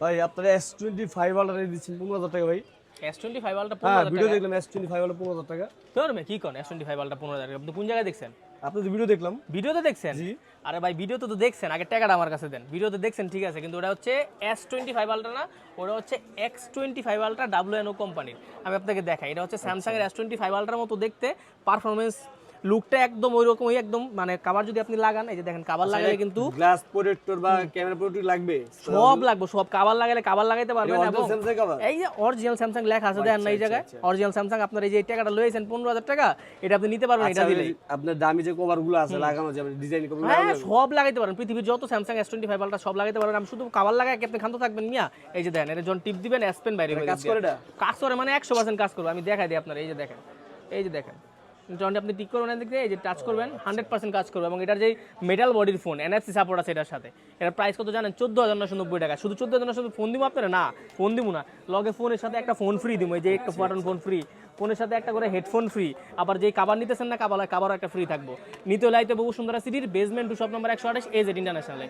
ভাই আপনারা S25 ultra দিচ্ছেন 15,000 টাকা ভাই। S25 আলট্রা হ্যাঁ 15,000 ভিডিও টাকা। দেখলাম S25 আলট্রা 15,000 টাকা। তোর মে কি কোন S25 আলট্রা 15,000 টাকা? আপনি কোন জায়গায় দেখছেন? আপনি তো ভিডিও দেখলাম। ভিডিওতে দেখছেন? জি। আরে ভাই ভিডিওতে তো দেখছেন, আগে টাকাটা আমার কাছে দেন। ভিডিওতে দেখছেন ঠিক আছে, কিন্তু ওটা হচ্ছে S25 আলট্রা না, ওটা হচ্ছে X25 আলট্রা WNO কোম্পানির। আমি আপনাকে দেখাই, এটা হচ্ছে স্যামসাং এর S25 আলট্রার মতো দেখতে, পারফরম্যান্স লুকটা একদম ওইরকমই, একদম মানে কভার যদি আপনি লাগান, এই যে দেখেন কভার লাগালে কিন্তু গ্লাস প্রোটেক্টর বা ক্যামেরা প্রোটেক্টর লাগবে। সব লাগবে, সব কভার লাগালে কভার লাগাইতে পারবেন। এটা এবং original Samsung cover? এই যে অরিজিনাল স্যামসাং লেখা আছে দেখেন না এই জায়গায়, অরিজিনাল স্যামসাং। আপনার এই যে টাকাটা লয়েছেন 15,000 টাকা, এটা আপনি নিতে পারবেন এটা দিলে। আপনার দামি যে কভার গুলো আছে লাগানো যাবে, ডিজাইন কভার হ্যাঁ সব লাগাইতে পারেন, পৃথিবীর যত স্যামসাং S25 আলট্রা সব লাগাইতে পারবেন। আমি শুধু কভার লাগাই আপনি খান্ত থাকবেন মিয়া। এই যে দেখেন, এটা যখন টিপ দিবেন S পেন বাইরে হয়ে কাজ যাবে। করে এটা? কাজ করে মানে 100% কাজ করবে। আমি দেখাই দিই আপনার, এই যে দেখেন, এই যে দেখেন, যখন আপনি টিক করবেন এদিকে, এই যে টাচ করবেন 100% কাজ করবে। এবং এটার যে মেটাল বডির ফোন, NFC সাপোর্ট আছে এটার সাথে। এটার প্রাইস কত জানেন? 14,990 টাকা। শুধু 14,990 ফোন দিব আপনারা? না, ফোন দিব না, লগে ফোনের সাথে একটা ফোন ফ্রি দিব। এই যে একটা বাটন ফোন ফ্রি, ফোনের সাথে একটা করে হেডফোন ফ্রি। আবার যেই কাভার নিতেছেন না, কাভারও একটা ফ্রি থাকবো। নিতে হলে আইতে বহু সুন্দর সিটির বেসমেন্ট 2 শপ নম্বর 128 AZ ইন্টারন্যাশনালে।